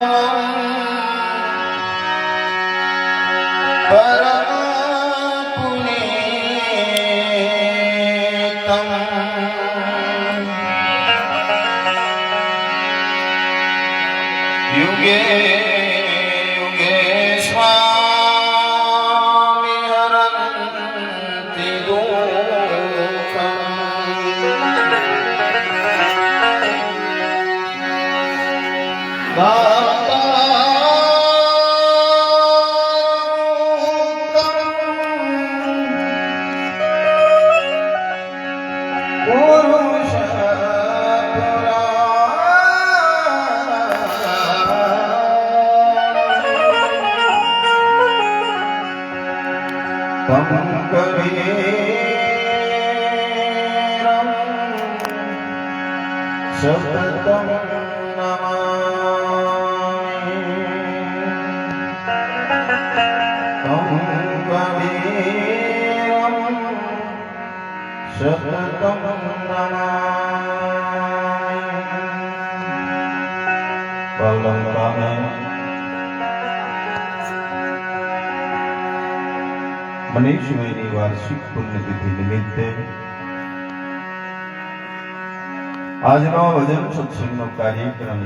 परम पुनीतम युगे युगे स्वामी हरन्ति दुःखम् सततं नमामि तं कबीरं सततं नमामि। बावलंका में मनीषवेनी वार्षिक पुण्यतिथि निमित्ते આજનો ભજન સત્સંગનો કાર્યક્રમ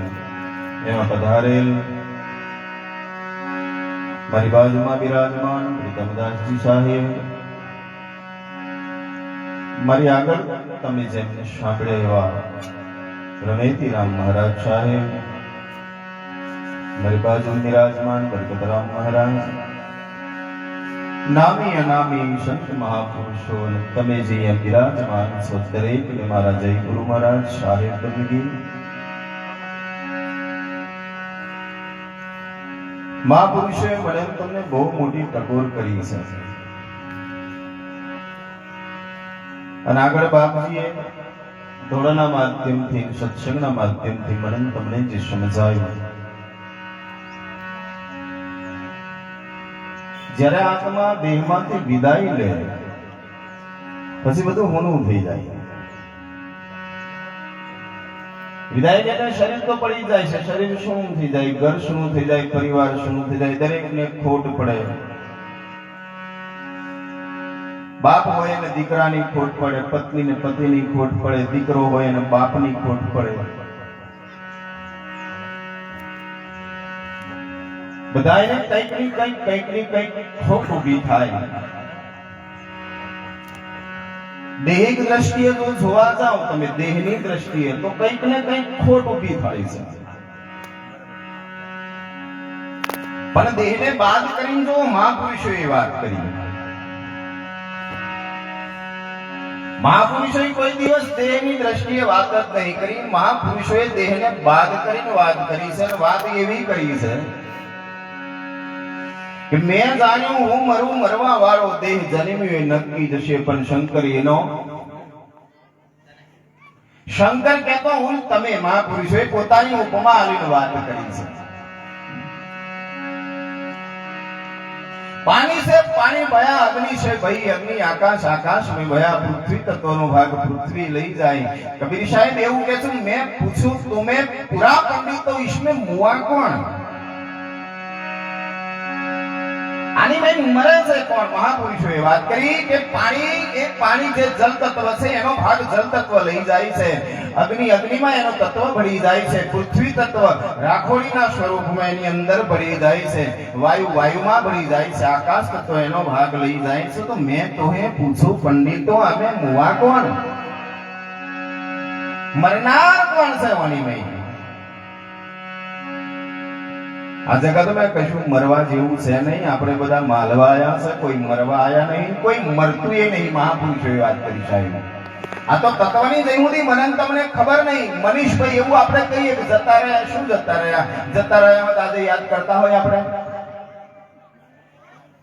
એમાં પધારેલ મારી બાજુમાં બિરાજમાન પ્રીતમદાસજી સાહેબ, મારી આગળ તમે જેમને સાંભળ્યા એવા રમેતીરામ મહારાજ સાહેબ, મારી બાજુ બિરાજમાન બરકતરામ મહારાજ, નામી અનામી સંત મહાપુરુષો અને તમે જે અહીંયા બિરાજમાન છો દરેકને મારા જય ગુરુ મહારાજ સાહેબ બંદગી। મહાપુરુષોએ મને તમને બહુ મોટી ટકોર કરી છે અને આગળ બાપજીએ ધોળાના માધ્યમથી સત્સંગના માધ્યમથી મને તમને જે સમજાવ્યું, જ્યારે આત્મા દેહમાંથી વિદાય લે પછી બધું હોનું થઈ જાય। વિદાય લે શરીર તો પડી જાય છે, શરીર શું થઈ જાય, ઘર શું થઈ જાય, પરિવાર શું થઈ જાય, દરેકને ખોટ પડે। બાપ હોય ને દીકરાની ખોટ પડે, પત્ની ને પતિની ખોટ પડે, દીકરો હોય ને બાપની ખોટ પડે। બધાને કંઈક ની કંઈક ખોટ ઊભી થાય। દેહિક દ્રષ્ટિએ જો જોવા જાઓ તમે, દેહની દ્રષ્ટિએ તો કંઈક ને કંઈક ખોટ ઊભી થાય છે, પણ દેહને બાદ કરીને જો મહાપુરુષોએ વાત કરી, મહાપુરુષોએ કોઈ દિવસ દેહની દ્રષ્ટિએ વાત જ નહીં કરી। મહાપુરુષોએ દેહને બાદ કરીને વાત કરી છે, વાત એવી કરી છે કે મેં જાણ્યું હું મરું, મરવા વાળો દેહ જન્મ્યો નક્કી જશે, પણ શંકર એનો શંકર કહેતો હું તમે। મહાપુરુષોએ પોતાની ઉપમા આવીને વાત કરી છે। पानी से पानी बया, अग्नि से भई अग्नि, आकाश आकाश में भया, पृथ्वी तत्वनो भाग पृथ्वी लई जाए। कबीर साहेब એવું કહે છે, मैं पूछूं तुम्हें पूरा पंडित तो इसमें मुआ कौन? આની મેં મરે છે કોણ? મહાપુરુષોએ વાત કરી કે પાણી, એક પાણી જે જલ તત્વ છે એનો ભાગ જલ તત્વ લઈ જાય છે, અગ્નિ અગ્નિમાં એનો તત્વ ભળી જાય છે, પૃથ્વી તત્વ રાખોડીના સ્વરૂપમાં એની અંદર ભળી જાય છે, વાયુ વાયુમાં ભળી જાય છે, આકાશ તત્વ એનો ભાગ લઈ જાય છે। તો મેં તોહે પૂછું પંડિતો અમે મુવા કોણ? મરનાર કોણ છે? વાની મેં આ જગતમાં કશું મરવા જેવું છે નહીં, આપણે બધા માલવા આયા છે, કોઈ મરવા આયા નહીં, કોઈ મરતું એ નહીં। મહાપુરુષોએ વાત કરી સાહેબ, આ તો તત્વની જઈ સુધી મને તમને ખબર નહીં। મનીષભાઈ એવું આપણે કહીએ કે જતા રહ્યા, શું જતા રહ્યા? જતા રહ્યા આજે યાદ કરતા હોય આપણે,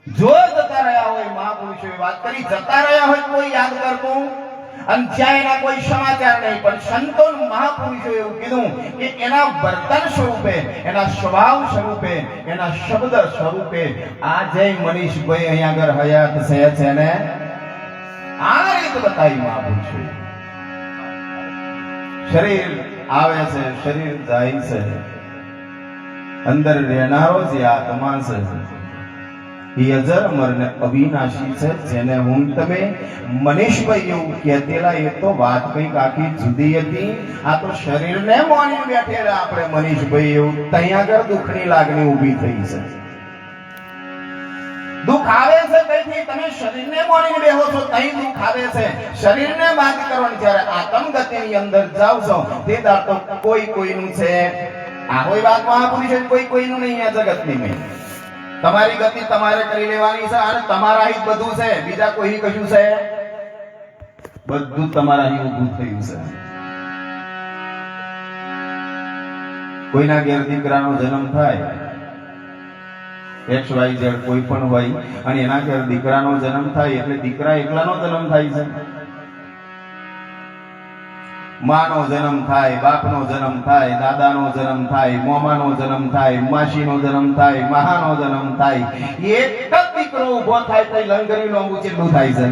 જો જતા રહ્યા હોય, મહાપુરુષોએ વાત કરી જતા રહ્યા હોય કોઈ યાદ કરતું અને જ્યાં એના કોઈ સમાચાર નહીં, પણ સંતો મહાપુરુષોએ એવું કીધું કે એના વર્તન સ્વરૂપે, એના સ્વભાવ સ્વરૂપે, એના શબ્દ સ્વરૂપે આ જય મનીષભાઈ અહીંયા આગળ હયાત છે ને આ રીત બતાવી મહાપુરુષોએ। શરીર આવે છે, શરીર જાય છે, અંદર રહેનારો જે આત્મા છે એ અજર અમર ને અવિનાશી છે, જેને હું તમે મનીષભાઈ એવું કહેતેલા એ તો વાત કંઈક આખી જુદી હતી. આ તો શરીરને મોની બેઠેલા આપણે મનીષભાઈ એવું, ત્યાં આગળ દુઃખની લાગણી ઊભી થઈ છે. દુઃખ આવે છે કઈથી? તમે શરીરને મોની બેહો છો તઈ દુઃખ આવે છે. શરીરને વાત કરવાની જ્યારે આત્મ ગતિની અંદર જાવ છો તે દાર તો કોઈ કોઈનું છે. આ કોઈ વાત મહાપુરુષ કોઈ કોઈનું નહીં. આ જગતની નહીં. તમારી ગતિ તમારે કરી લેવાની છે અને તમારા અહીં બધું છે. બીજા કોઈ કશું છે? બધું તમારા અહીં ઊભું થયું છે. કોઈના ઘેર દીકરાનો જન્મ થાય, XYZ કોઈ પણ હોય, અને એના ઘેર દીકરાનો જન્મ થાય એટલે દીકરા એકલાનો જન્મ થાય છે. માનો જન્મ થાય, બાપનો જન્મ થાય, દાદાનો જન્મ થાય, મોમાનો જન્મ થાય, માસીનો જન્મ થાય, મહાનો જન્મ થાય. એક જ દીકરો ઉભો થાય તો લંગરી લોંબુ કેટલું થાય છે.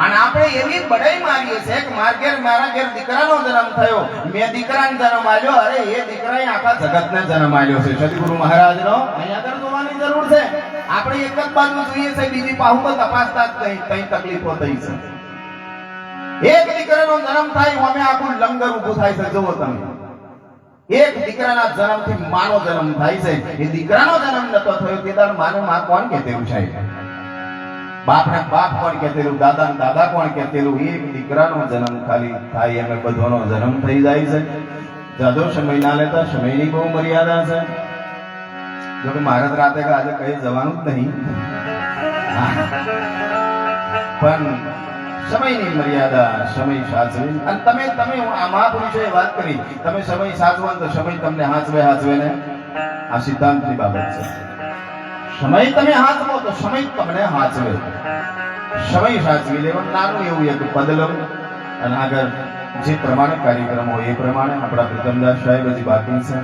અને આપણે એવી બડાઈ મારીએ છે કે મારા ઘેર દીકરાનો જન્મ થયો, મેં દીકરાને જન્મ આલ્યો. અરે એ દીકરાએ આખા જગતને જન્મ આલ્યો છે. સદગુરુ મહારાજનો અહીંયા આગળ જોવાની જરૂર છે. આપણે એક જ બાજુ જોઈએ છે, બીજી પાહુ તપાસતા જ નહીં. કઈ તકલીફો થઈ છે. એક દીકરાનો જન્મ થાય અમે આખું લંગર ઊભું થાય છે. જુઓ તમે, એક દીકરાના જન્મથી માનો જન્મ થાય છે. એ દીકરાનો જન્મ નતો થયો તે દાડ માને માં કોણ કહેતેલું છે? બાપને બાપ કોણ કહેતેલું? દાદાને દાદા કોણ કહેતેલું? એક દીકરાનો જન્મ ખાલી થાય અને બધોનો જન્મ થઈ જાય છે. જાજો સમય ના લેતા, સમયની બહુ મર્યાદા છે. જો કે મારે રાતે આજે કઈ જવાનું જ નહીં, પણ સમયની મર્યાદા, સમય સાચવે. અને તમે આ મહાપુરુષોએ વાત કરી, તમે સમય સાચવો તો સમય તમને હાચવે ને. આ સિદ્ધાંતની બાબત છે. સમય તમે હાચવો તો સમય તમને હાચવે. સમય સાચવી લેવો. નાનું એવું એક પદ લો અને આગળ જે પ્રમાણે કાર્યક્રમ હોય એ પ્રમાણે. આપણા પ્રથમદાસ સાહેબ હજી બાકી છે,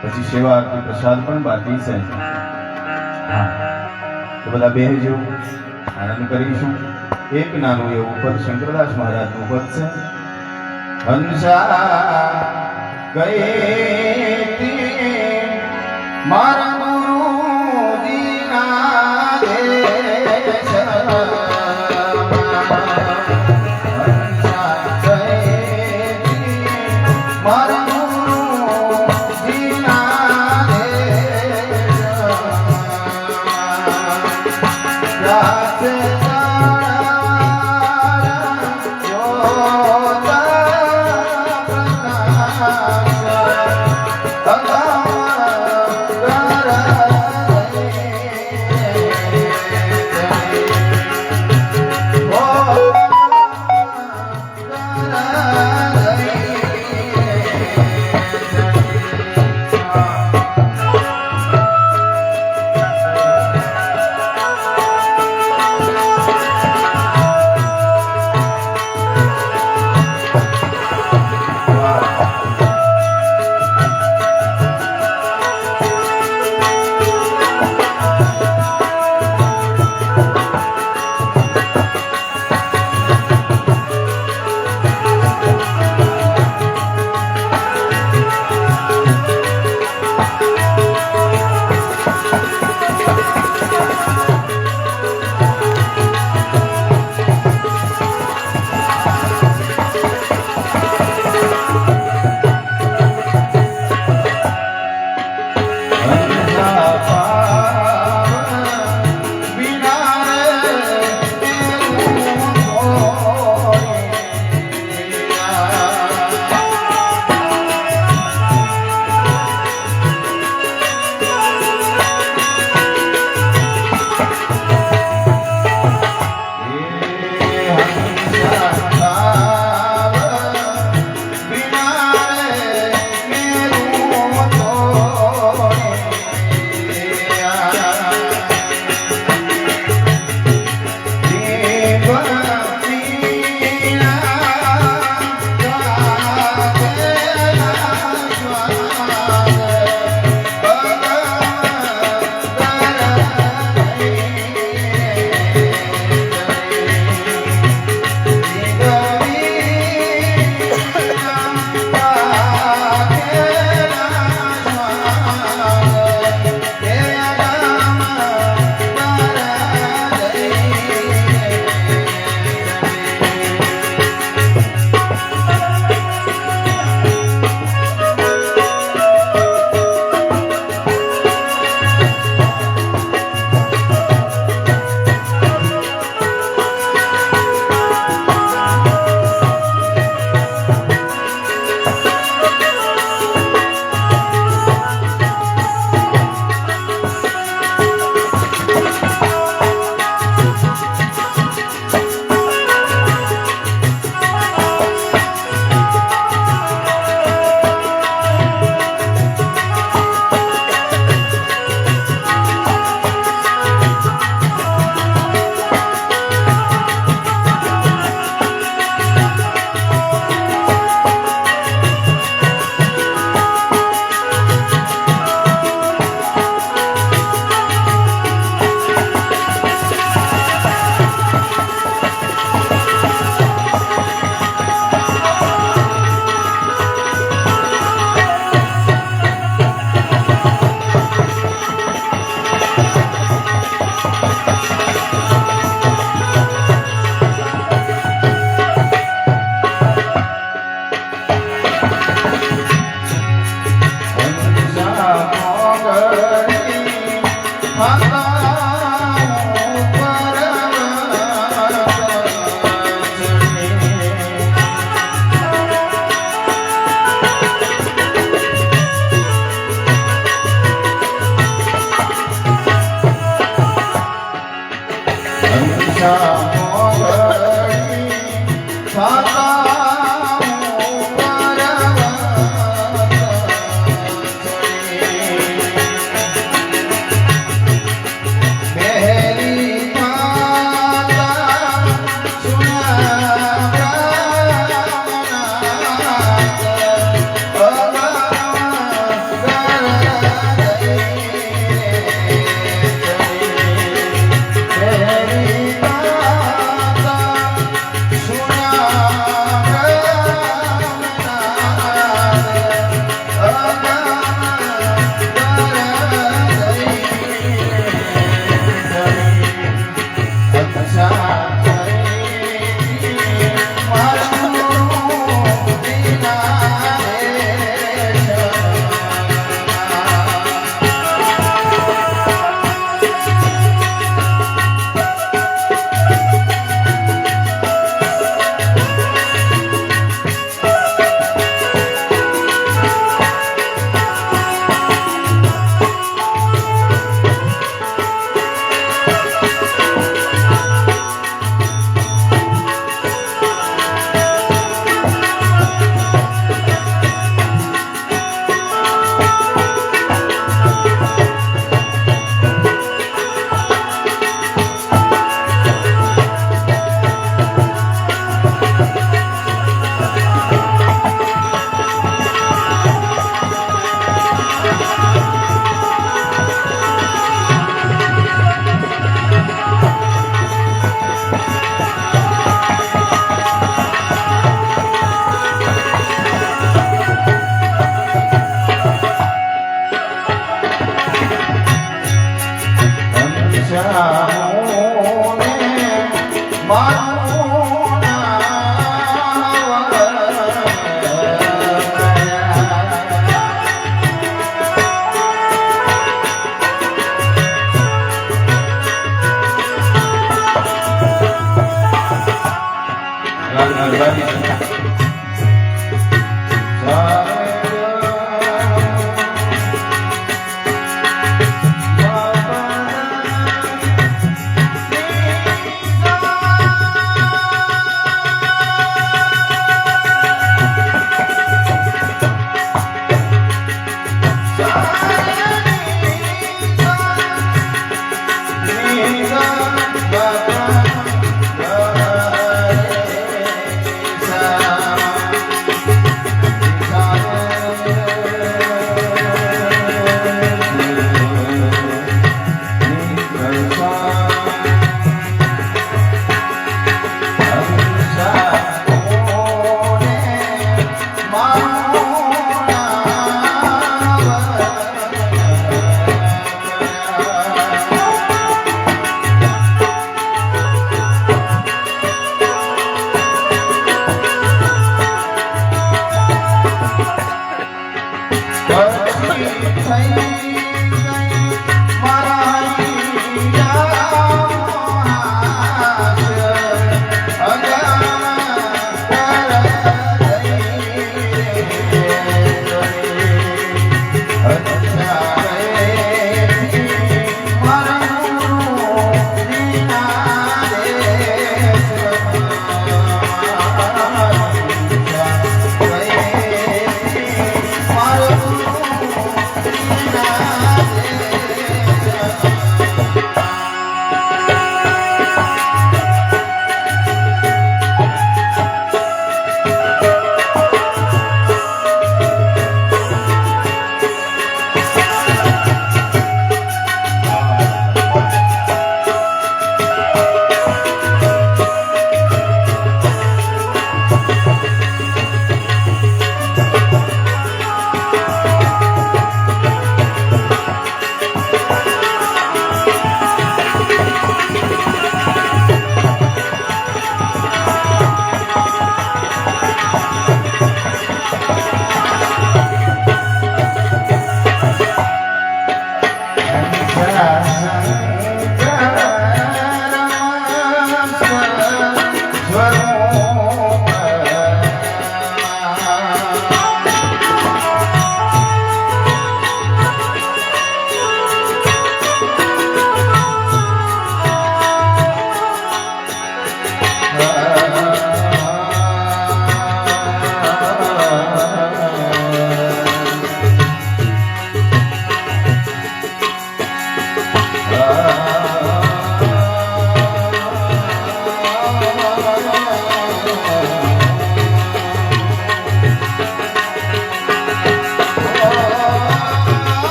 પછી સેવા આરતી પ્રસાદ પણ બાકી છે. હા, તો બધા બેહજો, આનંદ કરીશું. એક નાનું એવું પદ શંકરદાસ મહારાજ નું પદ છે. હંસા ગયે મારા ગુરુજી ના દેશ, મારા ગુરુજી ના દેશ. Oh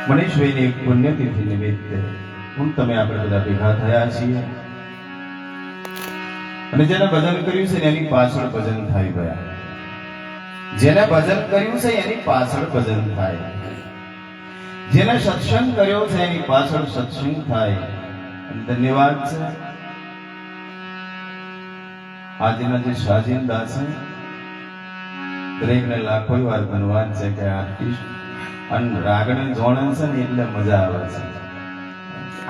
મનીષભાઈની પુણ્યતિથિ નિમિત્તે હું તમે આપણે બધા ભેગા થયા છીએ અને જેને ભજન કર્યું છે એની પાછળ ભજન થાય ગયા. જેને ભજન કર્યું છે એની પાછળ ભજન થાય. જેને સત્સંગ કર્યો છે એની પાછળ સત્સંગ થાય. ધન્યવાદ છે આજના જે શાજીંદા છે દરેકને લાખો વાર ધન્યવાદ છે કે આર્ટિસ્ટ અને રાગને જોણે છે ને એટલે મજા આવે છે.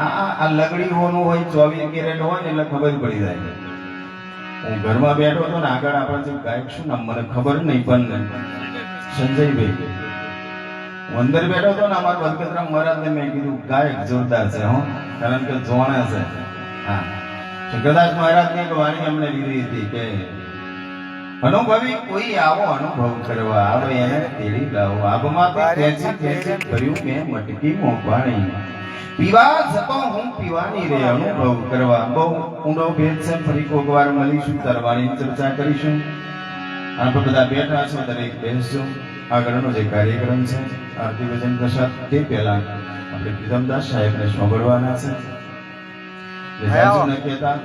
આ લગડી હોનું હોય 24 કેરેટ હોય એટલે ખબર પડી જાય. હું ઘરમાં બેઠો હતો ને આગળ આપણે ગાયક શું નામ મને ખબર નહીં પણ સંજયભાઈ હું અંદર બેઠો હતો ને અમારા વલભદ્રામ મહારાજને મેં કીધું ગાયક જોરદાર છે હો કારણ કે જોણે છે. હા કદાચ મહારાજની એક વાણી અમને લીધી હતી કે અનુભવી કોઈ આવો અનુભવ કરવા આવે એને તેડી લાવો. આબમાંથી ખેંચી ખેંચી ભર્યું મેં મટકી મોંઘવાણી પીવા જતો હું પીવાની રે અનુભવ કરવા. બહુ ઊંડો ભેદ છે. ફરી કોક વાર મળીશું, તરવાની ચર્ચા કરીશું. આપણે બધા બેઠા છો, દરેક બેસજો. આગળનો જે કાર્યક્રમ છે આરતી ભજન પ્રસાદ તે પહેલા આપણે પ્રીતમદાસ સાહેબને સાંભળવાના છે. વિજાજુના કહેતા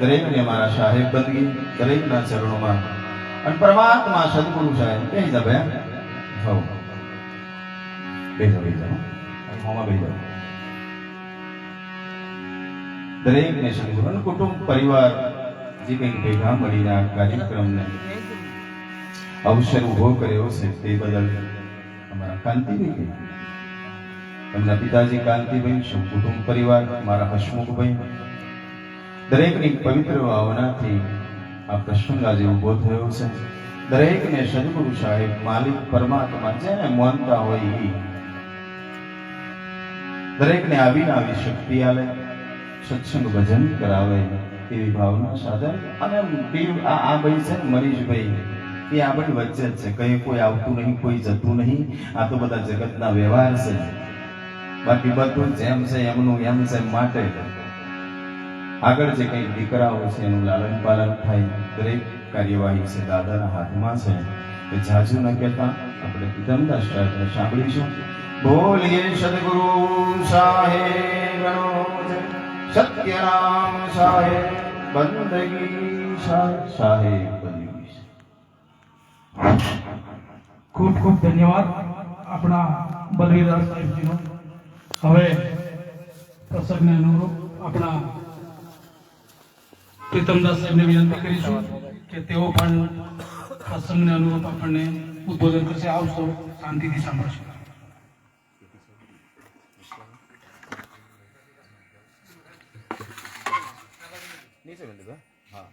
દરેકને મારા સાહેબ બંદગી દરેકના ચરણોમાં અને પરમાત્મા સદગુરુ સાહેબ કહી જા ભયા હો બેજો હોમાં બેજો દરેકને સદગુરુ અને કુટુંબ પરિવાર જે કંઈક ભેગા મળીને આ કાર્યક્રમને અવસર ઉભો કર્યો છે તે બદલ અમારા કાંતિભાઈ એમના પિતાજી કાંતિભાઈ સૌ કુટુંબ પરિવાર મારા હસમુખભાઈ દરેકની પવિત્ર ભાવનાથી આ પ્રસંગ આજે ઉભો થયો છે. દરેકને સદગુરુ સાહેબ માલિક પરમાત્મા જેને માનતા હોય એ દરેકને આવીને આવી શક્તિ આલે સત્સંગ ભજન કરાવે એવી ભાવના સાધન અને આ ભાઈ છે મનીષભાઈ એ આ બધી વચ્ચે જ છે. કઈ કોઈ આવતું નહીં કોઈ જતું નહીં. આ તો બધા જગતના વ્યવહાર છે. બાકી બધું જેમ છે એમનું એમ છે માટે આગળ જે કઈ દીકરાઓ છે એનું લાલન પાલન થાય દરેક કાર્યવાહી છે દાદાના હાથમાં છે. એ જાજુ ન કહેતા આપણે પ્રીતમદાસ સાહેબને સાંભળીશું. બોલીએ સદગુરુ સાહેબનો સત્યનામ સાહેબ બંદગી સાહેબ બંદગી. ખૂબ ખૂબ ધન્યવાદ આપણા બલવીરદાસ સાહેબજીનો. હવે પ્રસંગને અનુરૂપ આપણા પ્રીતમદાસ સાહેબને વિનંતી કરીશું કે તેઓ પણ પ્રસંગને અનુરૂપ આપણને ઉદ્બોધન કરશે. આવશો શાંતિથી સાંભળશો. હા